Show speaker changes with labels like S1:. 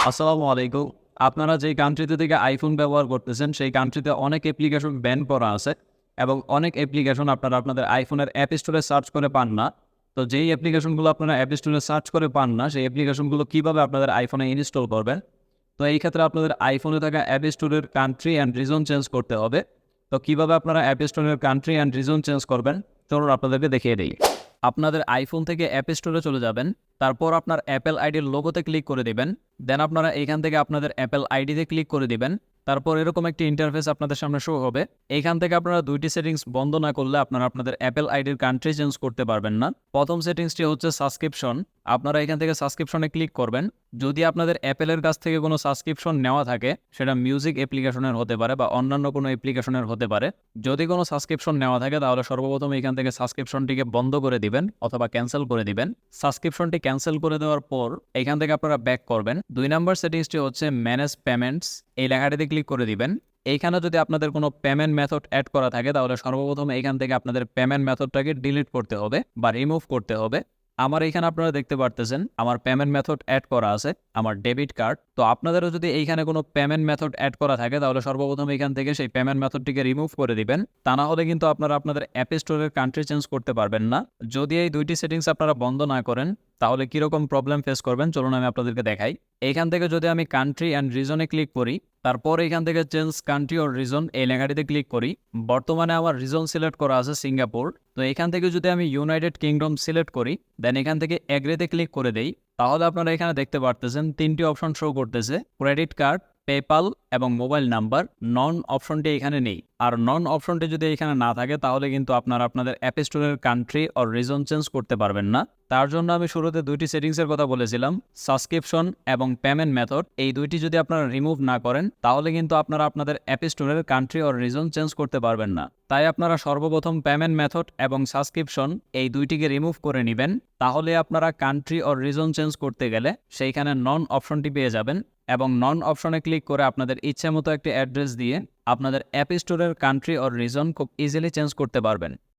S1: আসসালামু আলাইকুম। আপনারা যেই কান্ট্রিতে থেকে আইফোন ব্যবহার করতেছেন, সেই কান্ট্রিতে অনেক অ্যাপ্লিকেশন ব্যান করা আছে এবং অনেক অ্যাপ্লিকেশন আপনারা আপনাদের আইফোনের অ্যাপ স্টোরে সার্চ করে পান না। তো যেই অ্যাপ্লিকেশনগুলো আপনারা অ্যাপ স্টোরে সার্চ করে পান না, সেই অ্যাপ্লিকেশনগুলো কীভাবে আপনাদের আইফোনে ইনস্টল করবেন? তো এই ক্ষেত্রে আপনাদের আইফোনে থাকা অ্যাপ স্টোরের কান্ট্রি অ্যান্ড রিজন চেঞ্জ করতে হবে। তো কীভাবে আপনারা অ্যাপ স্টোরের কান্ট্রি অ্যান্ড রিজন চেঞ্জ করবেন, চলুন আপনাদেরকে দেখিয়ে দিই। আপনাদের আইফোন থেকে অ্যাপ স্টোরে চলে যাবেন, তারপর আপনার অ্যাপেল আইডির লোগোতে ক্লিক করে দিবেন। দেন আপনারা এখান থেকে আপনাদের অ্যাপেল আইডিতে ক্লিক করে দিবেন। তারপর এরকম একটি ইন্টারফেস আপনাদের সামনে শো হবে। এইখান থেকে আপনারা দুইটি সেটিংস বন্ধ না করলে আপনারা আপনাদের অ্যাপেল আইডির কান্ট্রি চেঞ্জ করতে পারবেন না। প্রথম সেটিংসটি হচ্ছে সাবস্ক্রিপশন। আপনারা এখান থেকে সাবস্ক্রিপশনে ক্লিক করবেন। যদি আপনাদের অ্যাপেলের কাছ থেকে কোনো সাবস্ক্রিপশন নেওয়া থাকে, সেটা মিউজিক অ্যাপ্লিকেশনের হতে পারে বা অন্যান্য কোনো অ্যাপ্লিকেশনের হতে পারে। যদি কোনো সাবস্ক্রিপশন নেওয়া থাকে তাহলে সর্বপ্রথম এখান থেকে সাবস্ক্রিপশনটিকে বন্ধ করে দিবেন অথবা ক্যান্সেল করে দিবেন। সাবস্ক্রিপশনটি ক্যান্সেল করে দেওয়ার পর এখান থেকে আপনারা ব্যাক করবেন। 2 নম্বর সেটিংসটি হচ্ছে ম্যানেজ পেমেন্টস। এই লেখাটিতে ক্লিক করে দিবেন। এইখানে যদি আপনাদের কোনো পেমেন্ট মেথড অ্যাড করা থাকে তাহলে সর্বপ্রথম এখান থেকে আপনাদের পেমেন্ট মেথডটাকে ডিলিট করতে হবে বা রিমুভ করতে হবে। আমার এইখানে আপনারা দেখতে পারতেছেন আমার পেমেন্ট মেথড অ্যাড করা আছে, আমার ডেবিট কার্ড। তো আপনাদেরও যদি এইখানে কোনো পেমেন্ট মেথড অ্যাড করা থাকে তাহলে সর্বপ্রথম এখান থেকে সেই পেমেন্ট মেথডটিকে রিমুভ করে দিবেন। তা না হলে কিন্তু আপনারা আপনাদের অ্যাপ স্টোরের কান্ট্রি চেঞ্জ করতে পারবেন না। যদি এই দুইটি সেটিংস আপনারা বন্ধ না করেন তাহলে কীরকম প্রবলেম ফেস করবেন চলুন আমি আপনাদেরকে দেখাই। এইখান থেকে যদি আমি কান্ট্রি অ্যান্ড রিজনে ক্লিক করি, তারপর এখান থেকে চেঞ্জ কান্ট্রি অর রিজন এই লেখাটিতে ক্লিক করি। বর্তমানে আমার রিজন সিলেক্ট করা আছে সিঙ্গাপুর। তো এখান থেকে যদি আমি ইউনাইটেড কিংডম সিলেক্ট করি, দেন এখান থেকে এগ্রিতে ক্লিক করে দেই, তাহলে আপনারা এখানে দেখতে পারতেছেন 3টি অপশন শো করতেছে, ক্রেডিট কার্ড, পেপাল এবং মোবাইল নাম্বার। নন অপশনটি এখানে নেই। আর নন অপশনটি যদি এখানে না থাকে তাহলে কিন্তু আপনারা আপনাদের অ্যাপ স্টোরের কান্ট্রি অর রিজন চেঞ্জ করতে পারবেন না। তার জন্য আমি শুরুতে দুইটি সেটিংসের কথা বলেছিলাম, সাবস্ক্রিপশন এবং পেমেন্ট মেথড। এই দুইটি যদি আপনারা রিমুভ না করেন তাহলে কিন্তু আপনারা আপনাদের অ্যাপ স্টোরের কান্ট্রি অর রিজন চেঞ্জ করতে পারবেন না। তাই আপনারা সর্বপ্রথম পেমেন্ট মেথড এবং সাবস্ক্রিপশন এই দুইটিকে রিমুভ করে নেবেন। তাহলে আপনারা কান্ট্রি অর রিজন চেঞ্জ করতে গেলে সেইখানে নন অপশনটি পেয়ে যাবেন এবং নন অপশনে ক্লিক করে আপনাদের ইচ্ছে মতো একটি অ্যাড্রেস দিয়ে আপনাদের অ্যাপ স্টোরের কান্ট্রি অর রিজন খুব ইজিলি চেঞ্জ করতে পারবেন।